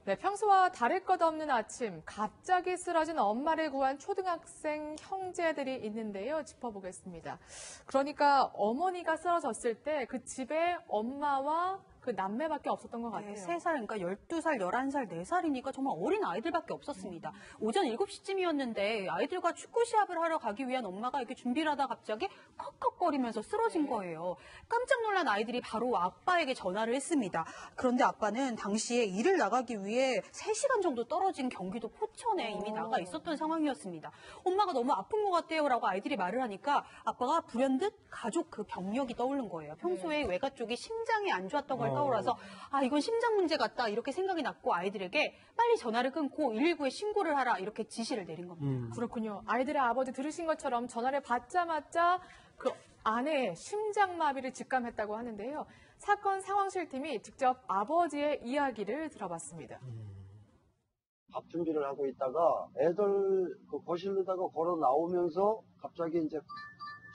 네, 평소와 다를 것 없는 아침, 갑자기 쓰러진 엄마를 구한 초등학생 형제들이 있는데요. 짚어보겠습니다. 그러니까 어머니가 쓰러졌을 때 그 집에 엄마와 그 남매밖에 없었던 것 같아요. 네, 3살, 그러니까 12살, 11살, 4살이니까 정말 어린 아이들밖에 없었습니다. 오전 7시쯤이었는데 아이들과 축구 시합을 하러 가기 위한 엄마가 이렇게 준비를 하다 갑자기 컥컥거리면서 쓰러진 거예요. 깜짝 놀란 아이들이 바로 아빠에게 전화를 했습니다. 그런데 아빠는 당시에 일을 나가기 위해 3시간 정도 떨어진 경기도 포천에 이미 나가 있었던 상황이었습니다. 엄마가 너무 아픈 것 같아요 라고 아이들이 말을 하니까 아빠가 불현듯 가족 그 병력이 떠오른 거예요. 평소에 외가 쪽이 심장이 안 좋았던 걸 떠올라서 아 이건 심장 문제 같다 이렇게 생각이 났고 아이들에게 빨리 전화를 끊고 119에 신고를 하라 이렇게 지시를 내린 겁니다. 그렇군요. 아이들의 아버지 들으신 것처럼 전화를 받자마자 그 아내의 심장마비를 직감했다고 하는데요. 사건 상황실팀이 직접 아버지의 이야기를 들어봤습니다. 밥 준비를 하고 있다가 애들 그 거실로다가 걸어 나오면서 갑자기 이제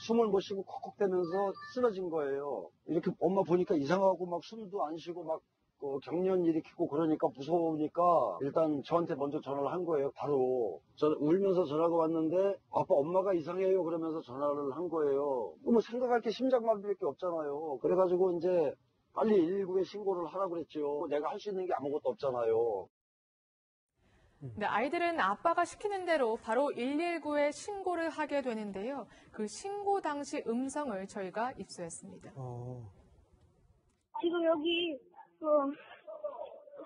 숨을 못 쉬고 컥컥대면서 쓰러진 거예요. 이렇게 엄마 보니까 이상하고 막 숨도 안 쉬고 막 경련 일으키고 그러니까 무서우니까 일단 저한테 먼저 전화를 한 거예요. 바로 울면서 전화가 왔는데 아빠 엄마가 이상해요 그러면서 전화를 한 거예요. 뭐 생각할 게 심장마비밖에 없잖아요. 그래가지고 이제 빨리 119에 신고를 하라고 그랬죠. 내가 할 수 있는 게 아무것도 없잖아요. 네, 아이들은 아빠가 시키는 대로 바로 119에 신고를 하게 되는데요. 그 신고 당시 음성을 저희가 입수했습니다. 지금 여기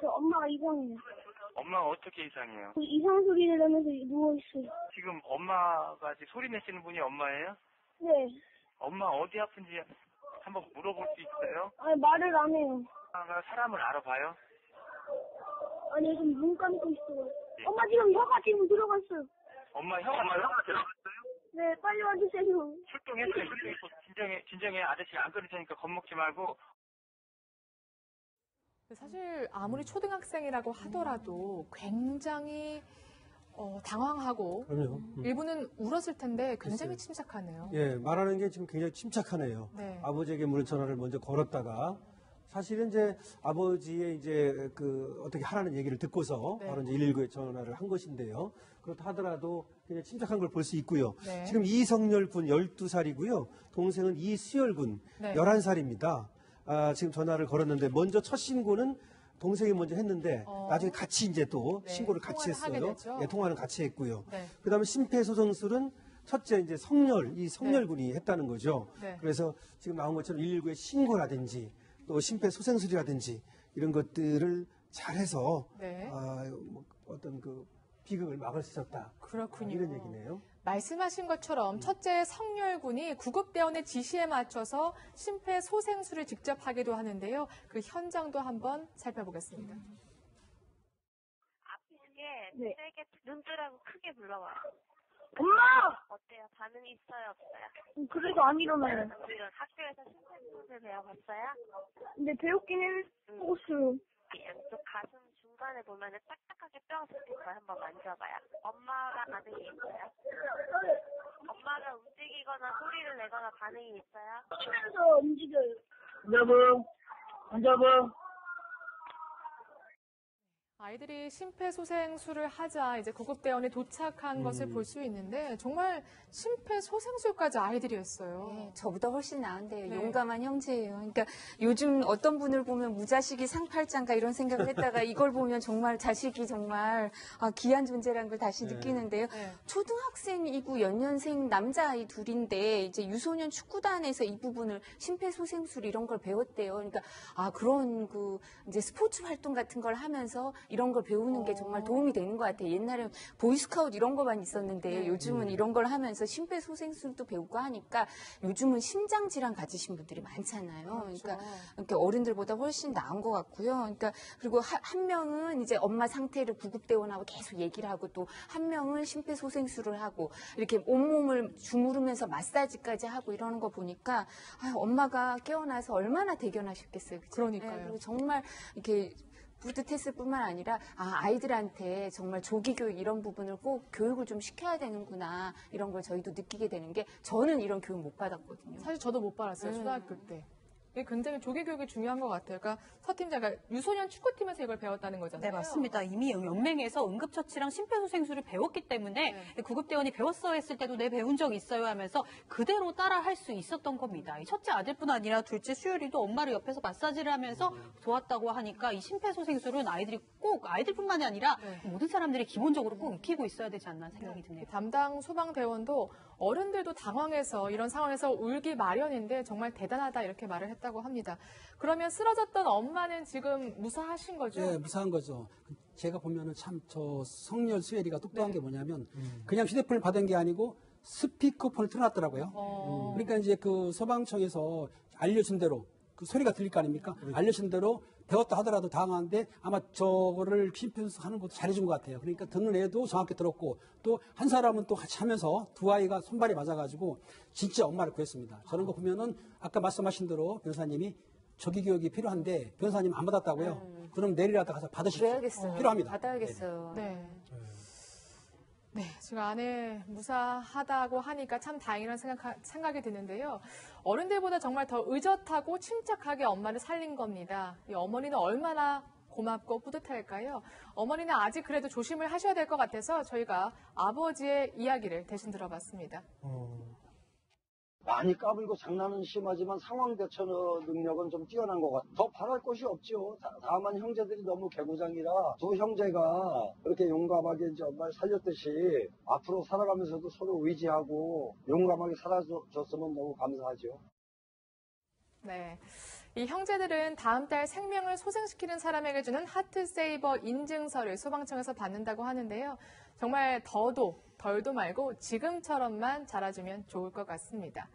엄마가 이상해요. 엄마가 어떻게 이상해요? 이상 소리를 내면서 누워있어요. 지금 엄마가 지금 소리 내시는 분이 엄마예요? 네. 엄마 어디 아픈지 한번 물어볼 수 있어요? 아니, 말을 안 해요. 엄마가 사람을 알아봐요? 아니, 지금 눈 감고 있어요. 네. 엄마 지금 혀가 지금 들어갔어요. 엄마 혀가 들어갔어요? 네, 빨리 와주세요. 출동했어요. 진정해. 아저씨 안 그럴 테니까 겁먹지 말고. 사실 아무리 초등학생이라고 하더라도 굉장히 당황하고 그럼요. 일부는 울었을 텐데 굉장히 글쎄요. 침착하네요. 예, 말하는 게 지금 굉장히 침착하네요. 네. 아버지에게 물론 전화를 먼저 걸었다가 사실은 이제 아버지의 이제 그 어떻게 하라는 얘기를 듣고서 네. 바로 이제 119에 전화를 한 것인데요. 그렇다 하더라도 굉장히 침착한 걸 볼 수 있고요. 네. 지금 이성열 군 12살이고요. 동생은 이수열 군 네. 11살입니다. 지금 전화를 걸었는데 먼저 첫 신고는 동생이 먼저 했는데 나중에 같이 이제 또 네, 신고를 같이 통화를 하게 했어요. 됐죠. 예, 통화는 같이 했고요. 네. 그다음에 심폐소생술은 첫째 이제 성열 군이 했다는 거죠. 네. 그래서 지금 나온 것처럼 119에 신고라든지 또 심폐소생술이라든지 이런 것들을 잘해서 네. 뭐 어떤 그 비극을 막을 수 있었다. 그렇군요. 이런 얘기네요. 말씀하신 것처럼 첫째 성열군이 구급대원의 지시에 맞춰서 심폐소생술을 직접 하기도 하는데요. 그 현장도 한번 살펴보겠습니다. 아프게 네. 세게 눈뜨라고 크게 불러봐요. 엄마! 어때요? 반응이 있어요? 없어요? 그래도 안 일어나요. 이런 학교에서 심폐소생술 배워봤어요? 근데 배웠긴 했었어요. 양쪽 가슴 중간에 보면은 딱딱하게 뼈가 붙은 걸 한번 만져봐요. 엄마가 반응이 있어요? 엄마가 움직이거나 소리를 내거나 반응이 있어요? 치면서 움직여요. 앉아봐. 아이들이 심폐소생술을 하자 이제 구급대원이 도착한 것을 볼 수 있는데 정말 심폐소생술까지 아이들이 했어요. 네, 저보다 훨씬 나은데요. 네. 용감한 형제예요. 그러니까 요즘 어떤 분을 보면 무자식이 상팔자인가 이런 생각을 했다가 이걸 보면 정말 자식이 정말 귀한 존재라는 걸 다시 네. 느끼는데요. 네. 초등학생이고 연년생 남자아이 둘인데 이제 유소년 축구단에서 이 부분을 심폐소생술 이런 걸 배웠대요. 그러니까 그런 그 이제 스포츠 활동 같은 걸 하면서 이런 걸 배우는 게 정말 도움이 되는 것 같아요. 옛날에 보이스카우트 이런 것만 있었는데 요즘은 이런 걸 하면서 심폐소생술도 배우고 하니까 요즘은 심장질환 가지신 분들이 많잖아요. 그러니까 어른들보다 훨씬 나은 것 같고요. 그러니까 그리고 한 명은 이제 엄마 상태를 구급대원하고 계속 얘기를 하고 또 한 명은 심폐소생술을 하고 이렇게 온몸을 주무르면서 마사지까지 하고 이러는 거 보니까 엄마가 깨어나서 얼마나 대견하셨겠어요. 그죠? 그러니까요. 네, 그리고 정말 이렇게 뿌듯했을 뿐만 아니라 아이들한테 정말 조기 교육 이런 부분을 꼭 교육을 좀 시켜야 되는구나 이런 걸 저희도 느끼게 되는 게 저는 이런 교육 못 받았거든요. 사실 저도 못 받았어요. 초등학교 때. 이게 굉장히 조기 교육이 중요한 것 같아요. 그러니까 서 팀장가 유소년 축구팀에서 이걸 배웠다는 거잖아요. 네, 맞습니다. 이미 연맹에서 응급처치랑 심폐소생술을 배웠기 때문에 구급대원이 배웠어 했을 때도 내 배운 적 있어요 하면서 그대로 따라 할 수 있었던 겁니다. 이 첫째 아들뿐 아니라 둘째 수율이도 엄마를 옆에서 마사지를 하면서 도왔다고 하니까 이 심폐소생술은 아이들이 꼭 아이들뿐만이 아니라 모든 사람들이 기본적으로 꼭 익히고 있어야 되지 않나 생각이 듭니다. 담당 소방대원도 어른들도 당황해서 이런 상황에서 울기 마련인데 정말 대단하다 이렇게 말을 했다고 합니다. 그러면 쓰러졌던 엄마는 지금 무사하신 거죠? 네, 무사한 거죠. 제가 보면은 참 저 성렬 수혜리가 똑똑한 게 뭐냐면 그냥 휴대폰을 받은 게 아니고 스피커폰을 틀어놨더라고요. 그러니까 이제 그 소방청에서 알려준 대로 그 소리가 들릴 거 아닙니까? 알려준 대로 배웠다 하더라도 당황한데 아마 저거를 심폐소생하는 것도 잘해준 것 같아요. 그러니까 듣는 애도 정확히 들었고 또 한 사람은 또 같이 하면서 두 아이가 손발이 맞아가지고 진짜 엄마를 구했습니다. 저런 거 보면은 아까 말씀하신 대로 변호사님이 조기 교육이 필요한데 변호사님 안 받았다고요? 그럼 내일이라도 가서 받으십시오. 그래야겠어요. 필요합니다. 받아야겠어요. 네. 네, 지금 아내 무사하다고 하니까 참 다행이라는 생각이 드는데요. 어른들보다 정말 더 의젓하고 침착하게 엄마를 살린 겁니다. 이 어머니는 얼마나 고맙고 뿌듯할까요? 어머니는 아직 그래도 조심을 하셔야 될 것 같아서 저희가 아버지의 이야기를 대신 들어봤습니다. 많이 까불고 장난은 심하지만 상황 대처 능력은 좀 뛰어난 것 같아요. 더 바랄 것이 없죠. 다만 형제들이 너무 개구장이라 두 형제가 그렇게 용감하게 이제 엄마를 살렸듯이 앞으로 살아가면서도 서로 의지하고 용감하게 살아줬으면 너무 감사하죠. 네. 이 형제들은 다음 달 생명을 소생시키는 사람에게 주는 하트세이버 인증서를 소방청에서 받는다고 하는데요. 정말 더도 덜도 말고 지금처럼만 자라주면 좋을 것 같습니다.